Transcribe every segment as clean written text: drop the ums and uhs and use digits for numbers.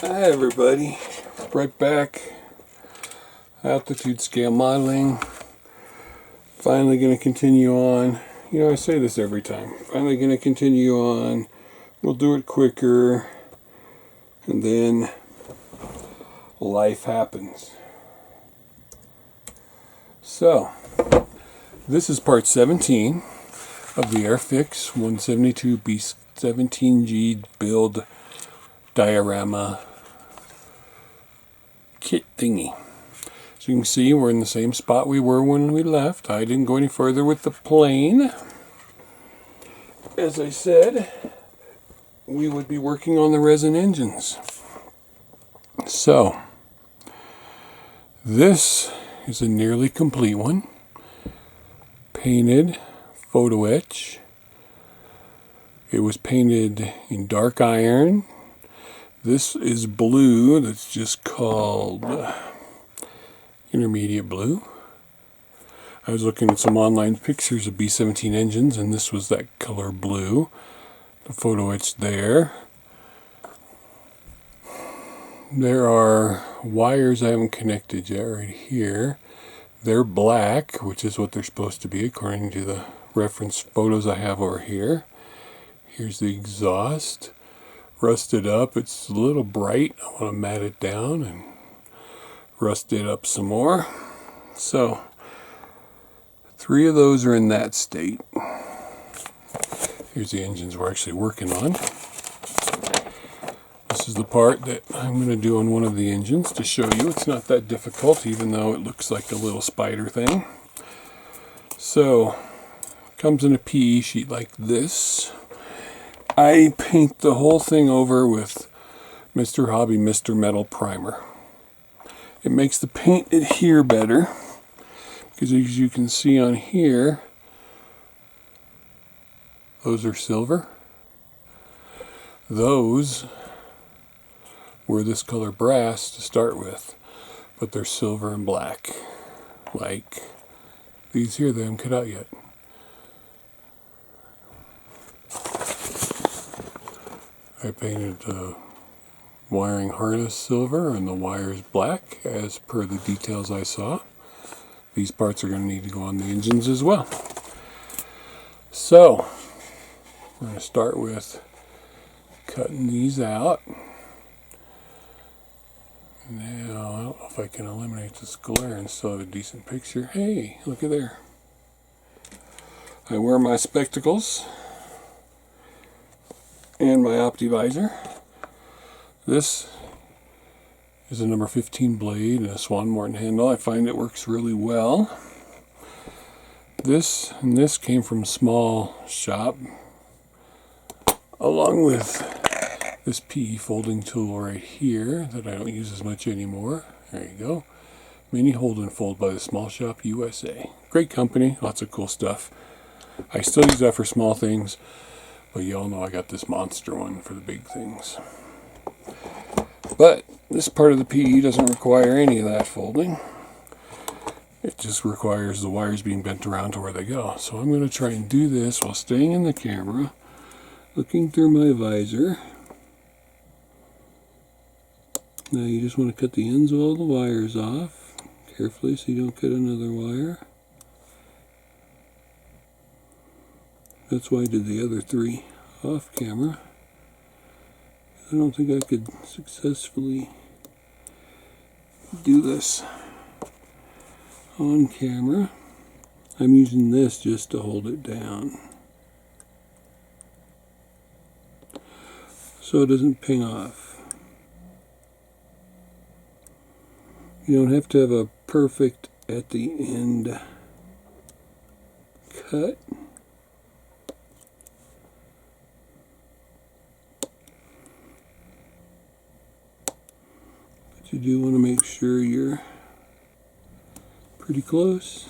Hi everybody, right back. Altitude scale modeling. Finally going to continue on. You know, I say this every time. Finally going to continue on. We'll do it quicker. And then life happens. So, this is part 17 of the Airfix 172 B-17G build diorama kit thingy. So you can see we're in the same spot we were when we left. I didn't go any further with the plane. As I said, we would be working on the resin engines. So, this is a nearly complete one. Painted, photo etch. It was painted in dark iron. This is blue that's just called intermediate blue. I was looking at some online pictures of B-17 engines and this was that color blue. The photo etch there. There are wires I haven't connected yet right here. They're black, which is what they're supposed to be according to the reference photos I have over here. Here's the exhaust. Rusted up. It's a little bright. I want to mat it down and rust it up some more. So, 3 of those are in that state. Here's the engines we're actually working on. This is the part that I'm going to do on one of the engines to show you. It's not that difficult, even though it looks like a little spider thing. So, it comes in a PE sheet like this. I paint the whole thing over with Mr. Hobby Mr. Metal Primer. It makes the paint adhere better because as you can see on here, those are silver. Those were this color brass to start with, but they're silver and black. Like these here, they haven't cut out yet. I painted the wiring harness silver and the wires black as per the details I saw. These parts are going to need to go on the engines as well. So, we're going to start with cutting these out. Now, I don't know if I can eliminate this glare and still have a decent picture. Hey, look at there. I wear my spectacles and my OptiVisor. This is a number 15 blade and a Swan Morton handle. I find it works really well. This and this came from a small shop, along with this PE folding tool right here that I don't use as much anymore. There you go. Mini Hold and Fold by the Small Shop USA. Great company, lots of cool stuff. I still use that for small things. But you all know I got this monster one for the big things. But this part of the PE doesn't require any of that folding. It just requires the wires being bent around to where they go. So I'm going to try and do this while staying in the camera, looking through my visor. Now you just want to cut the ends of all the wires off carefully so you don't cut another wire. That's why I did the other 3 off camera. I don't think I could successfully do this on camera. I'm using this just to hold it down so it doesn't ping off. You don't have to have a perfect at the end cut. You do want to make sure you're pretty close.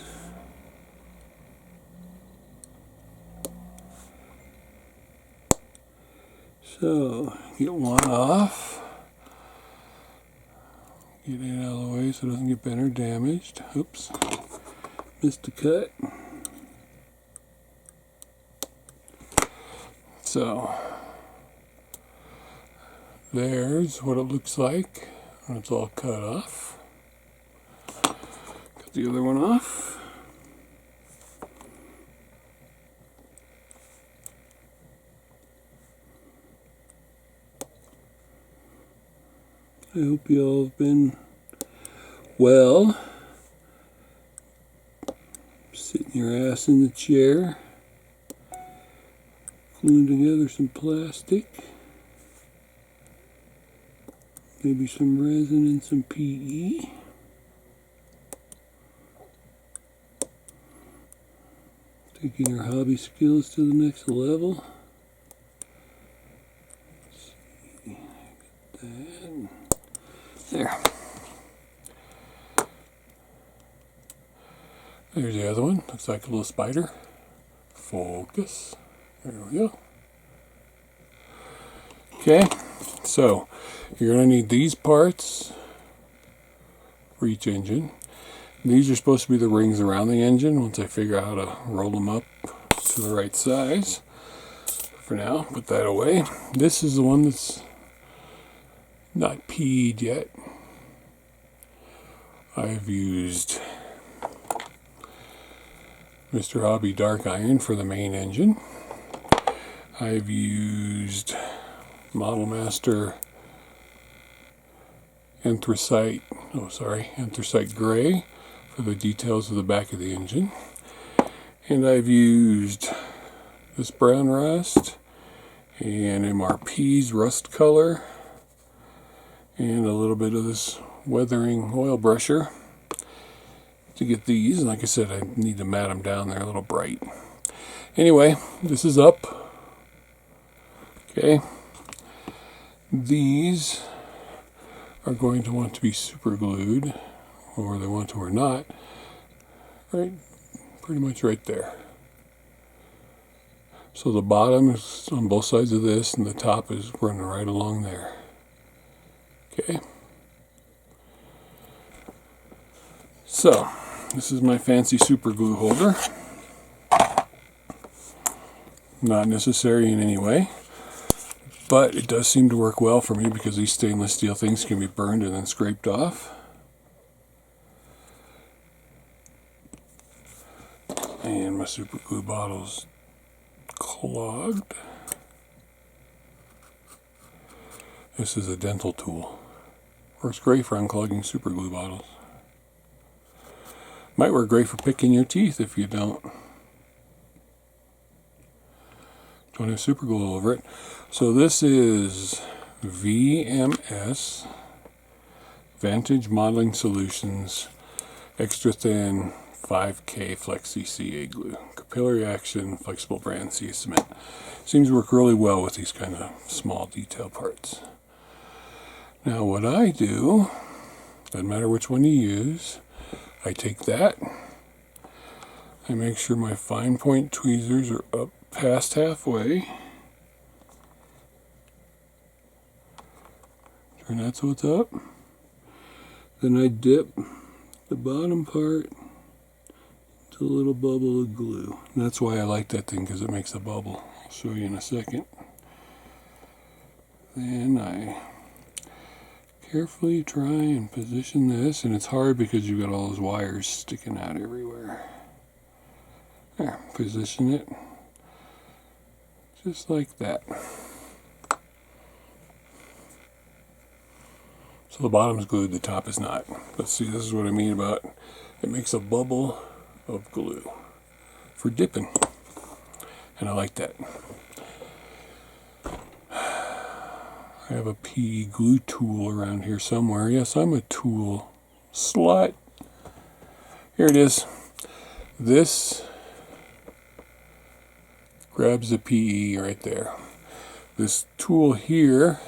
So, get one off. Get it out of the way so it doesn't get bent or damaged. Oops. Missed a cut. So, there's what it looks like when it's all cut off. Cut the other one off. I hope you all have been well. Sitting your ass in the chair, gluing together some plastic, maybe some resin and some PE. Taking your hobby skills to the next level. Let's see, that. There. There's the other one. Looks like a little spider. Focus. There we go. Okay, so you're going to need these parts for each engine. These are supposed to be the rings around the engine once I figure out how to roll them up to the right size. For now, put that away. This is the one that's not PE'd yet. I've used Mr. Hobby Dark Iron for the main engine. I've used Model Master Anthracite Gray for the details of the back of the engine. And I've used this brown rust and MRP's rust color and a little bit of this weathering oil brusher to get these. And like I said, I need to mat them down. They're a little bright. Anyway, this is up. Okay. These are going to want to be super glued, or they want to or not, right, pretty much right there. So the bottom is on both sides of this and the top is running right along there. Okay. So, this is my fancy super glue holder. Not necessary in any way, but it does seem to work well for me because these stainless steel things can be burned and then scraped off. And my super glue bottle's clogged. This is a dental tool. Works great for unclogging super glue bottles. Might work great for picking your teeth if you don't have super glue over it. So this is VMS, Vantage Modeling Solutions, extra thin 5K Flex CCA glue. Capillary action, flexible brand C cement. Seems to work really well with these kind of small detail parts. Now what I do, doesn't matter which one you use, I take that, I make sure my fine point tweezers are up past halfway. Turn that so it's up. Then I dip the bottom part into a little bubble of glue. And that's why I like that thing, because it makes a bubble. I'll show you in a second. Then I carefully try and position this, and it's hard because you've got all those wires sticking out everywhere. There, position it just like that. So the bottom is glued, the top is not. But see, this is what I mean about it makes a bubble of glue for dipping, and I like that. I have a PE glue tool around here somewhere. Yes, I'm a tool slut. Here it is. This grabs the PE right there. This tool here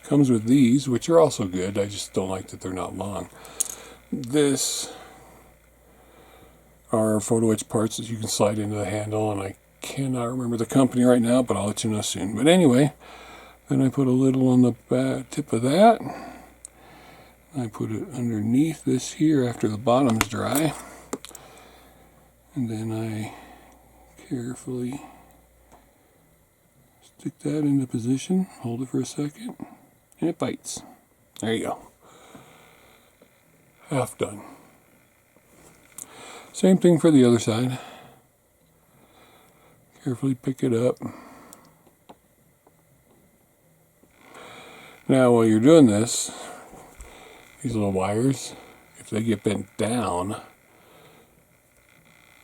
comes with these, which are also good. I just don't like that they're not long. This are photo etch parts that you can slide into the handle, and I cannot remember the company right now, but I'll let you know soon. But anyway, then I put a little on the back tip of that. I put it underneath this here after the bottom's dry. And then I carefully Stick that into position, hold it for a second, and it bites. There you go. Half done. Same thing for the other side. Carefully pick it up. Now while you're doing this, these little wires, if they get bent down,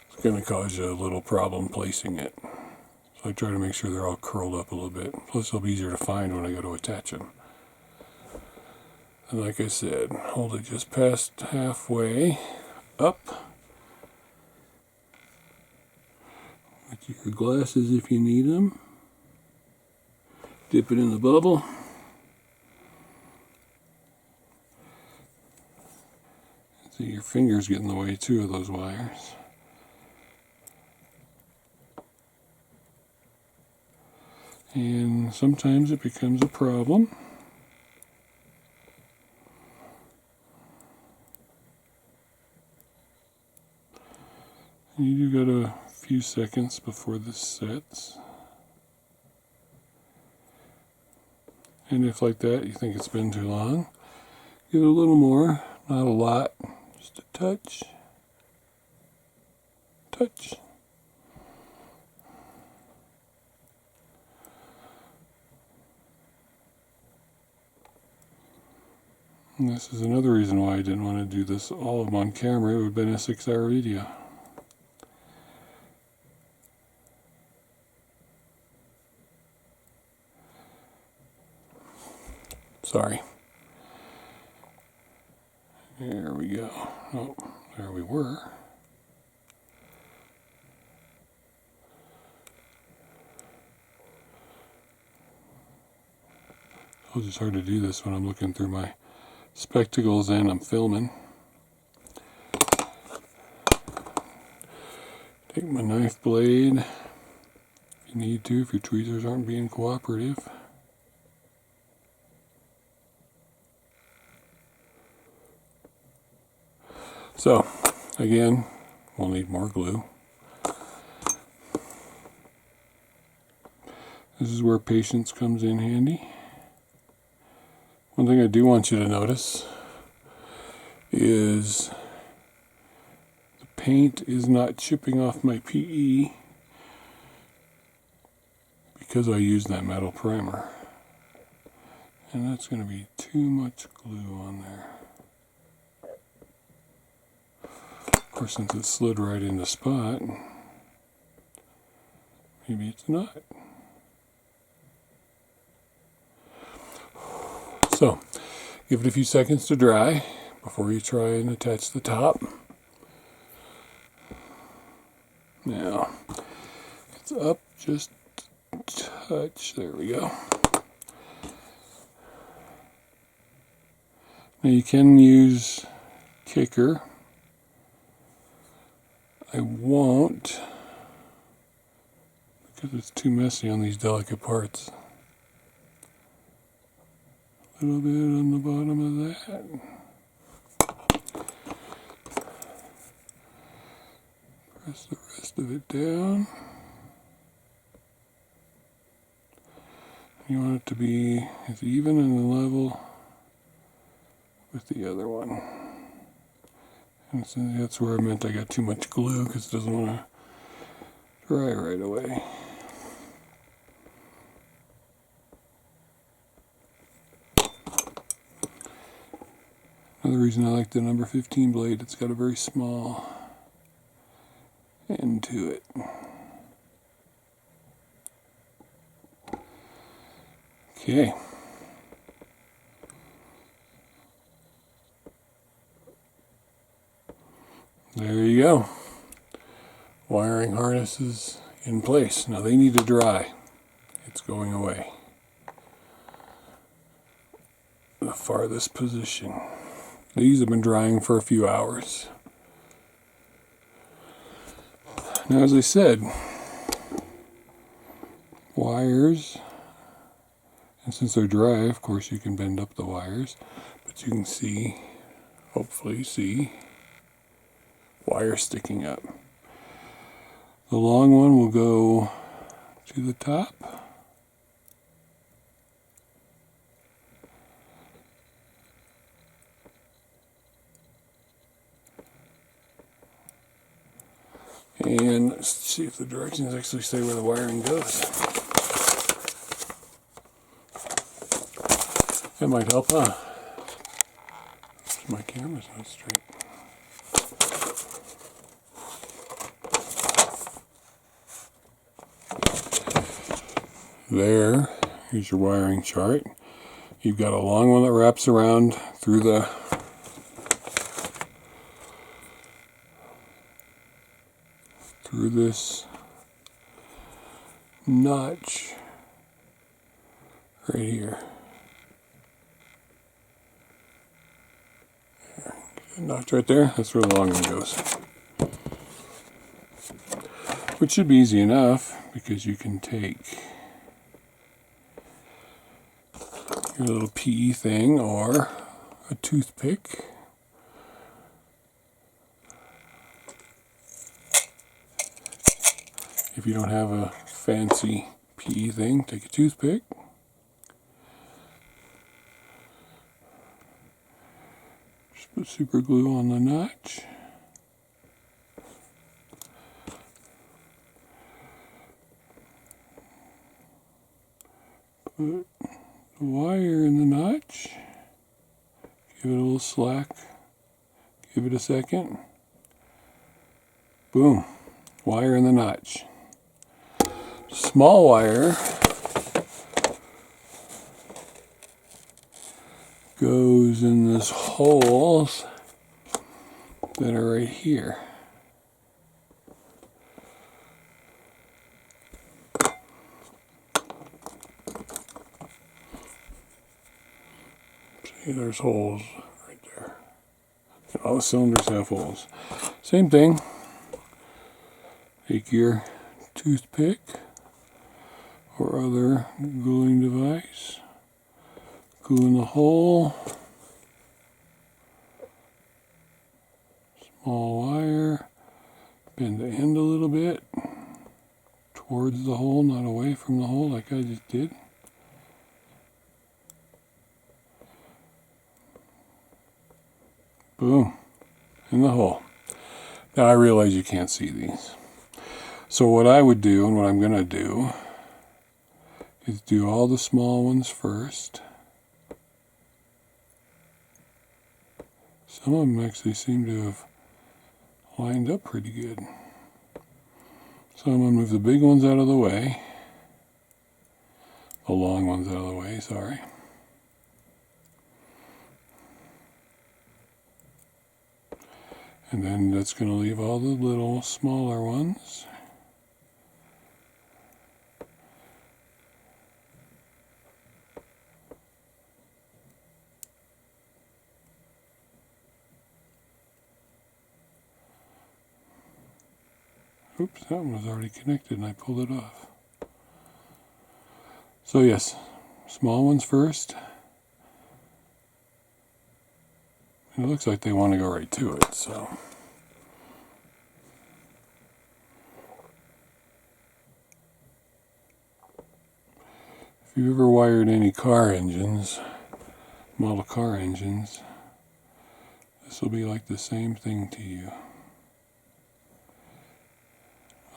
it's going to cause you a little problem placing it. So I try to make sure they're all curled up a little bit. Plus they'll be easier to find when I go to attach them. And like I said, hold it just past halfway up. With your glasses if you need them. Dip it in the bubble. See, your fingers get in the way too of those wires. And sometimes it becomes a problem. You do got a few seconds before this sets. And if like that you think it's been too long, give it a little more, not a lot, just a touch, touch. And this is another reason why I didn't want to do this all of them on camera. It would have been a 6-hour video. Sorry. There we go. Oh, there we were. It's just hard to do this when I'm looking through my spectacles and I'm filming. Take my knife blade if you need to, if your tweezers aren't being cooperative. So, again, we'll need more glue. This is where patience comes in handy. One thing I do want you to notice is the paint is not chipping off my PE because I used that metal primer. And that's going to be too much glue on there. Of course, since it slid right in the spot, maybe it's not. So, give it a few seconds to dry before you try and attach the top. Now, it's up just a touch. There we go. Now you can use Kicker. I won't because it's too messy on these delicate parts. A little bit on the bottom of that. Press the rest of it down. You want it to be as even and level with the other one. And so that's where I meant I got too much glue because it doesn't want to dry right away. Another reason I like the number 15 blade, it's got a very small end to it. Okay. There you go. Wiring harnesses in place. Now they need to dry. It's going away. The farthest position. These have been drying for a few hours. Now, as I said, wires, and since they're dry, of course you can bend up the wires, but you can see, hopefully see, wire sticking up. The long one will go to the top, And let's see if the directions actually say where the wiring goes. That might help, huh? My camera's not straight. Here's your wiring chart. You've got a long one that wraps around through this notch right here. Notch right there, that's where the long one goes. Which should be easy enough because you can take your little PE thing or a toothpick. If you don't have a fancy PE thing, take a toothpick. Just put super glue on the notch. Put the wire in the notch. Give it a little slack. Give it a second. Boom. Wire in the notch. Small wire goes in these holes that are right here. See, there's holes right there. All the cylinders have holes. Same thing. Take your toothpick or other gluing device, glue in the hole, small wire, bend the end a little bit towards the hole, not away from the hole like I just did. Boom, in the hole. Now I realize you can't see these. So what I would do, and what I'm going to do, is do all the small ones first. Some of them actually seem to have lined up pretty good. So I'm going to move the big ones out of the way. The long ones out of the way, sorry. And then that's going to leave all the little smaller ones. Oops, that one was already connected and I pulled it off. So yes, small ones first. It looks like they want to go right to it, so. If you've ever wired any car engines, model car engines, this will be like the same thing to you.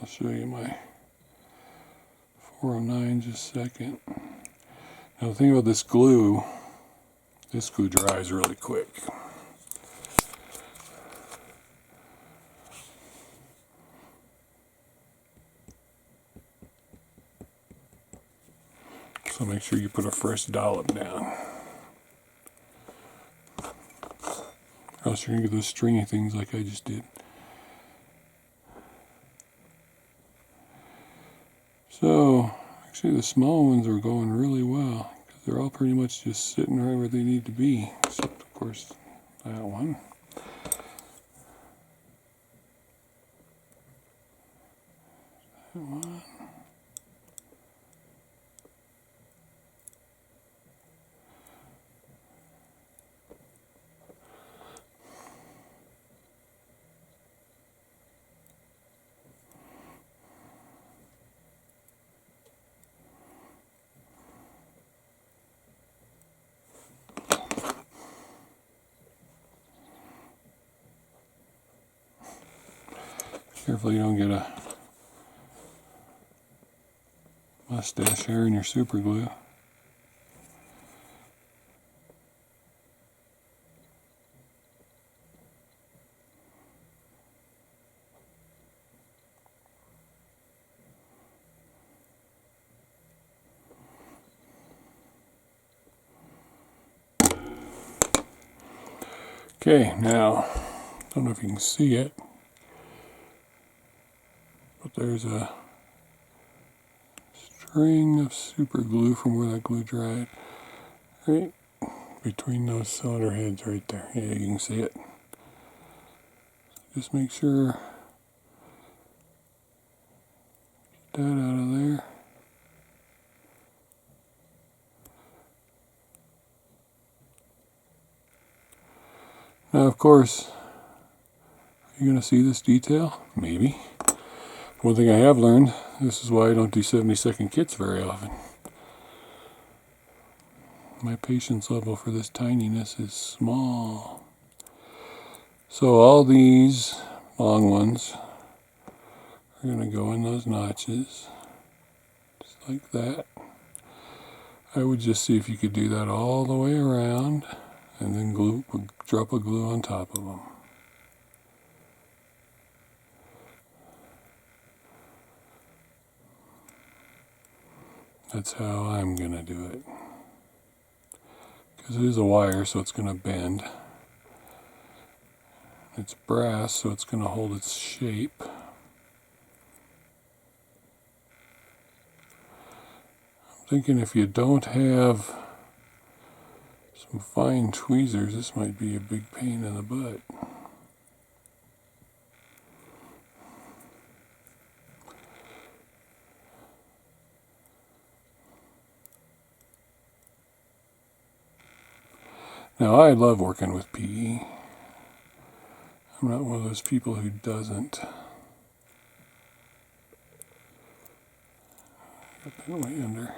I'll show you my 409 just a second. Now the thing about this glue dries really quick. So make sure you put a fresh dollop down. Or else you're going to get those stringy things like I just did. So, actually the small ones are going really well, because they're all pretty much just sitting right where they need to be, except of course that one. That one. Careful you don't get a mustache hair in your super glue. Okay, now, don't know if you can see it, but there's a string of super glue from where that glue dried, right between those cylinder heads right there. Yeah, you can see it. Just make sure, get that out of there. Now, of course, you're going to see this detail? Maybe. One thing I have learned, this is why I don't do 70-second kits very often. My patience level for this tininess is small. So all these long ones are going to go in those notches, just like that. I would just see if you could do that all the way around, and then drop a glue on top of them. That's how I'm going to do it. Because it is a wire, so it's going to bend. It's brass, so it's going to hold its shape. I'm thinking if you don't have some fine tweezers, this might be a big pain in the butt. Now, I love working with PE. I'm not one of those people who doesn't. Got that way under.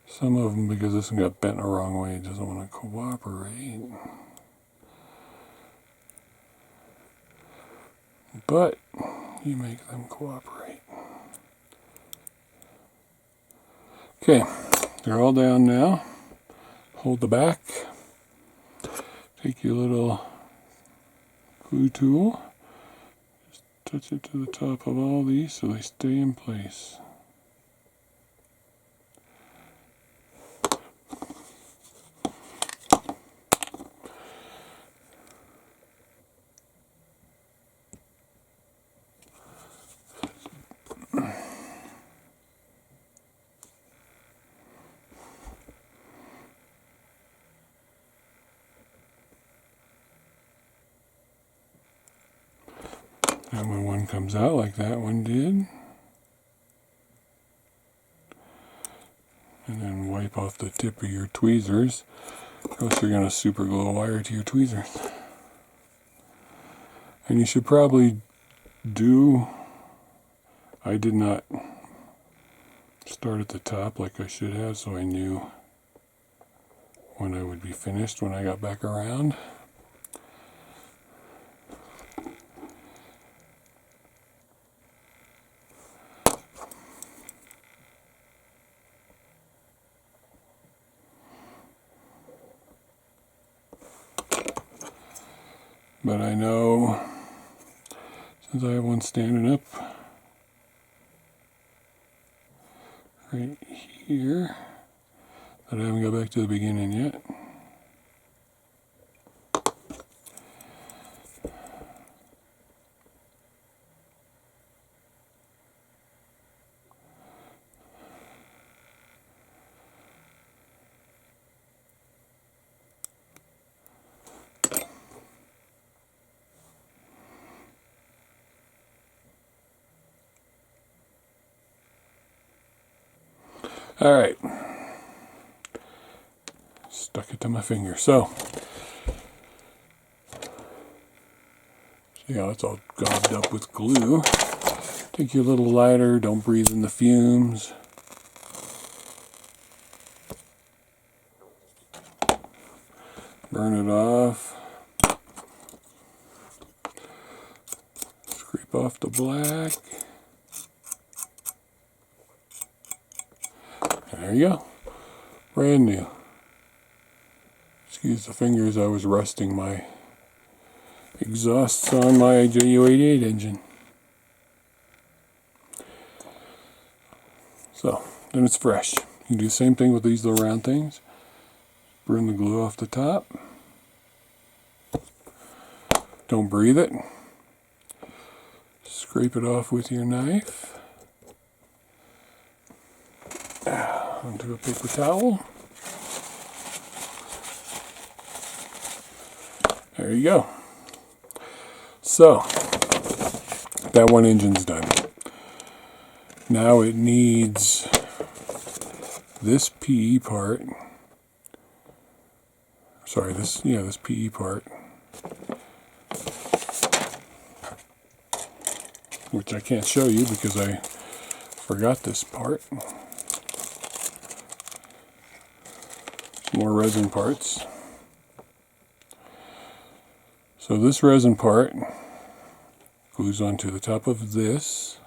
Some of them, because this one got bent the wrong way, it doesn't want to cooperate. But you make them cooperate. Okay, they're all down now. Hold the back. Take your little glue tool. Just touch it to the top of all these so they stay in place. And when one comes out like that one did, and then wipe off the tip of your tweezers, or else you're going to super glue a wire to your tweezers. And you should probably I did not start at the top like I should have, so I knew when I would be finished when I got back around. But I know, since I have one standing up right here, that I haven't got back to the beginning yet. All right, stuck it to my finger. So See how it's all gobbed up with glue. Take your little lighter, don't breathe in the fumes. Burn it off. Scrape off the black. There you go. Brand new. Excuse the fingers, I was rusting my exhausts on my Ju88 engine. So, then it's fresh. You can do the same thing with these little round things. Burn the glue off the top. Don't breathe it. Scrape it off with your knife. Onto a paper towel. There you go. So, that one engine's done. Now it needs this PE part. Sorry, this PE part. Which I can't show you because I forgot this part. More resin parts. So this resin part glues onto the top of this,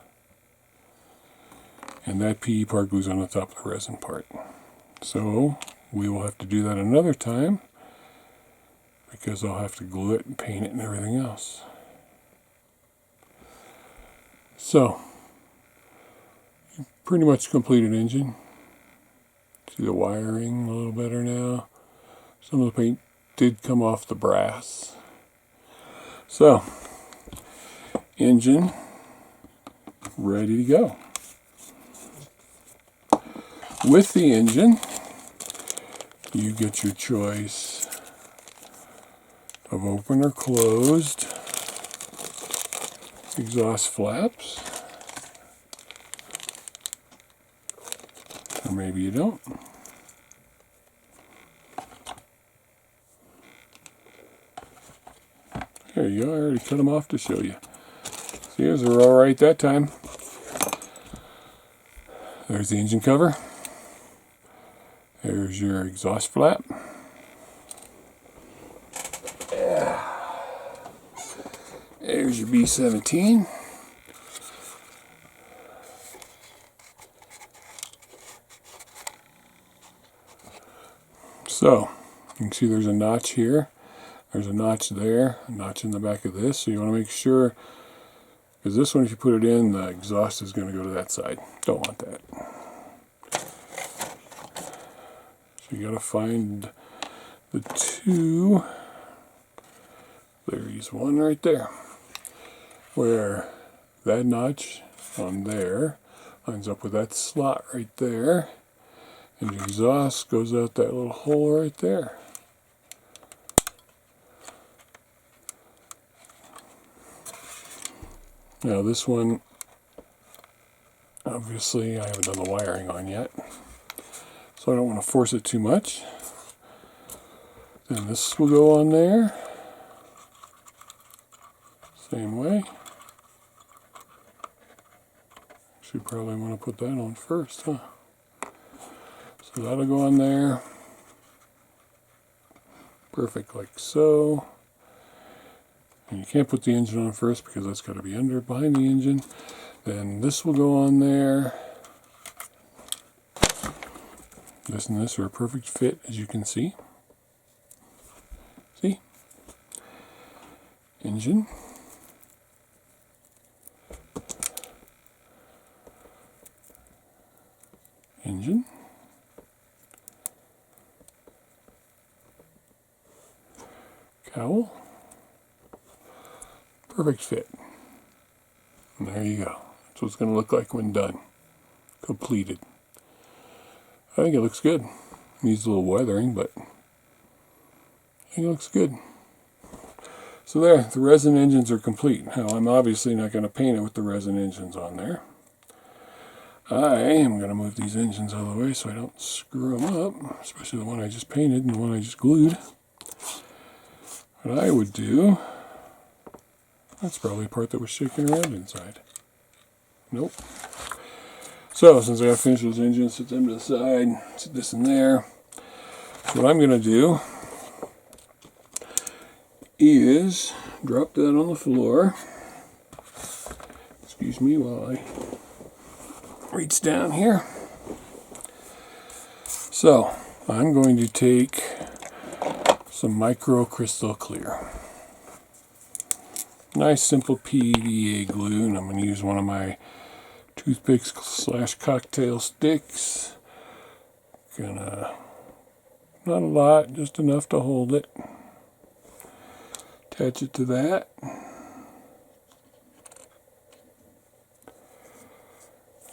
and that PE part glues on the top of the resin part. So we will have to do that another time because I'll have to glue it and paint it and everything else. So, pretty much completed engine. See the wiring a little better now. Some of the paint did come off the brass. So, engine ready to go. With the engine, you get your choice of open or closed exhaust flaps, or maybe you don't. There you go, I already cut them off to show you. See, those are all right that time. There's the engine cover. There's your exhaust flap. There's your B-17. So, you can see there's a notch here. There's a notch there, a notch in the back of this. So you want to make sure, because this one, if you put it in, the exhaust is going to go to that side. Don't want that. So you got to find the two. There's one right there, where that notch on there lines up with that slot right there, and the exhaust goes out that little hole right there. Now this one, obviously I haven't done the wiring on yet, so I don't want to force it too much. Then this will go on there, same way. Should probably want to put that on first, huh? So that'll go on there. Perfect, like so. And you can't put the engine on first because that's got to be behind the engine. Then this will go on there. This and this are a perfect fit, as you can see. See? Engine. Engine. Cowl. Perfect fit. And there you go. That's what it's going to look like when done. Completed. I think it looks good. Needs a little weathering, but I think it looks good. So there, the resin engines are complete. Now, I'm obviously not going to paint it with the resin engines on there. I am going to move these engines out of the way so I don't screw them up, especially the one I just painted and the one I just glued. What I would do, That's probably a part that was shaking around inside. Nope. So, since I got to finish those engines, set them to the side, set this in there. So what I'm going to do is drop that on the floor. Excuse me while I reach down here. So, I'm going to take some micro crystal clear. Nice simple PVA glue, and I'm going to use one of my toothpicks / cocktail sticks. Gonna, not a lot, just enough to hold it. Attach it to that.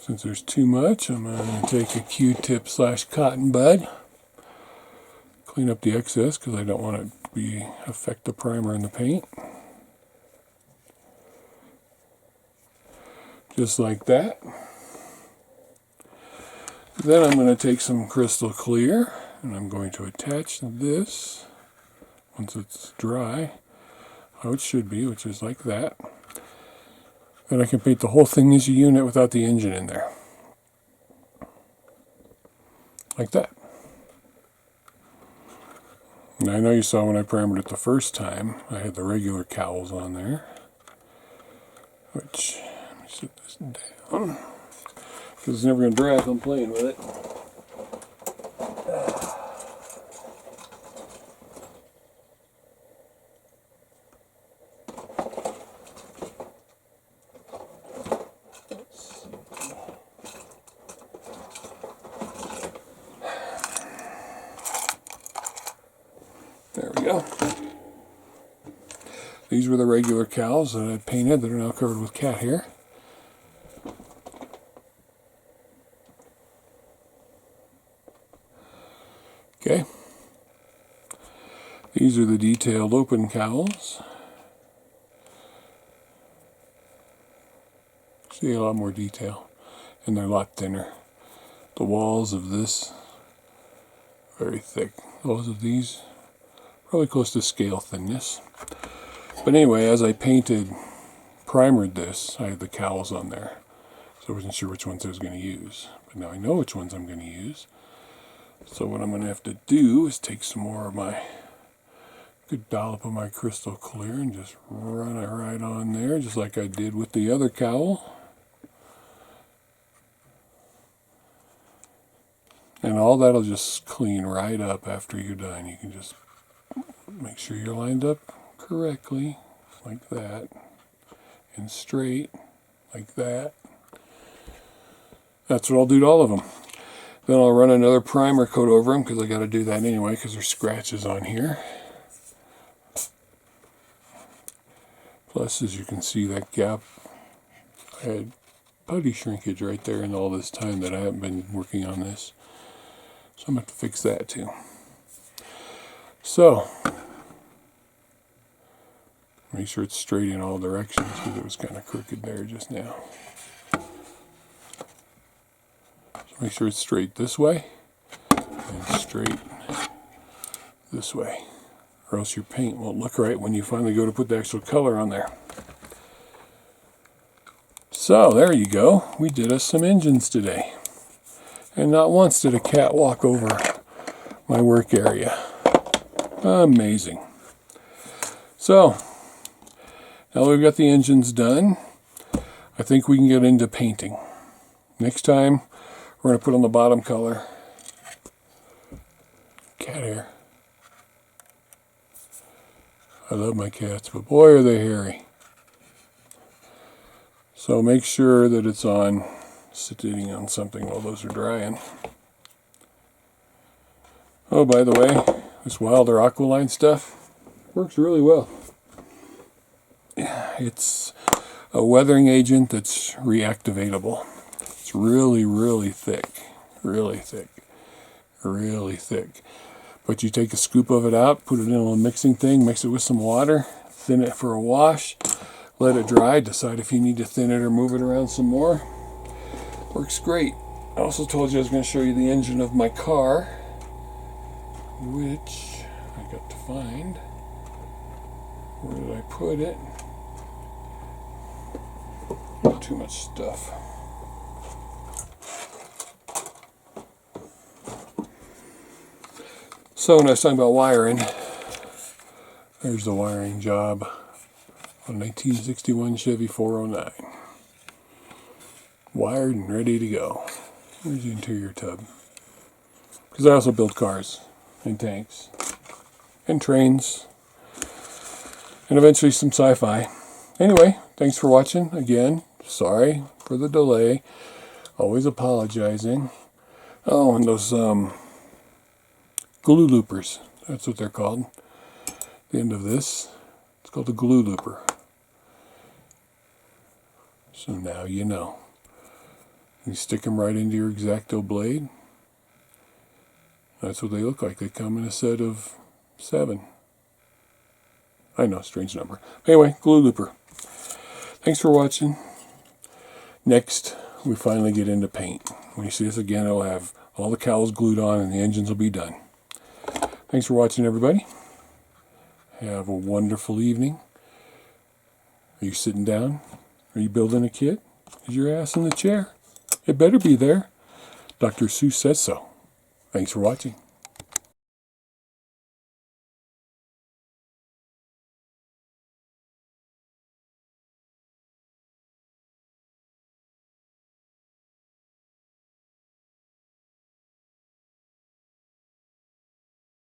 Since there's too much, I'm going to take a Q-tip / cotton bud. Clean up the excess because I don't want it to affect the primer and the paint. Just like that. Then I'm going to take some crystal clear and I'm going to attach this once it's dry, how it should be, which is like that. Then I can paint the whole thing as a unit without the engine in there. Like that. And I know you saw when I primed it the first time, I had the regular cowls on there. Which, let me set this down. Because it's never going to dry if I'm playing with it. There we go. These were the regular cowls that I painted that are now covered with cat hair. Okay. These are the detailed open cowls. See a lot more detail, and they're a lot thinner. The walls of this, very thick. Those of these, probably close to scale thinness. But anyway, as I primered this, I had the cowls on there. So I wasn't sure which ones I was going to use. But now I know which ones I'm going to use. So what I'm going to have to do is take some more of my good dollop of my crystal clear and just run it right on there, just like I did with the other cowl. And all that'll just clean right up after you're done. You can just make sure you're lined up correctly, like that, and straight, like that. That's what I'll do to all of them. Then I'll run another primer coat over them, because I got to do that anyway, because there's scratches on here. Plus, as you can see, that gap, I had putty shrinkage right there in all this time that I haven't been working on this. So I'm going to have to fix that too. So, make sure it's straight in all directions, because it was kind of crooked there just now. So make sure it's straight this way, and straight this way, or else your paint won't look right when you finally go to put the actual color on there. So there you go. We did us some engines today. And not once did a cat walk over my work area. Amazing. So, now that we've got the engines done, I think we can get into painting. Next time, we're going to put on the bottom color cat hair. I love my cats, but boy are they hairy. So make sure that it's on, sitting on something while those are drying. Oh, by the way, this Wilder Aqualine stuff works really well. It's a weathering agent that's reactivatable. It's really, really thick. Really thick. Really thick. But you take a scoop of it out, put it in a little mixing thing, mix it with some water, thin it for a wash, let it dry, decide if you need to thin it or move it around some more. Works great. I also told you I was going to show you the engine of my car, which I got to find. Where did I put it? too much stuff. So when I was talking about wiring, there's the wiring job on 1961 Chevy 409. Wired and ready to go. Here's the interior tub. Because I also build cars and tanks and trains and eventually some sci-fi. Anyway, thanks for watching again. Sorry for the delay. Always apologizing. Oh, and those glue loopers. That's what they're called. The end of this. It's called a glue looper. So now you know. You stick them right into your X-Acto blade. That's what they look like. They come in a set of 7. I know, strange number. Anyway, glue looper. Thanks for watching. Next, we finally get into paint. When you see this again, it'll have all the cowls glued on and the engines will be done. Thanks for watching, everybody. Have a wonderful evening. Are you sitting down? Are you building a kit? Is your ass in the chair? It better be there. Dr. Seuss says so. Thanks for watching.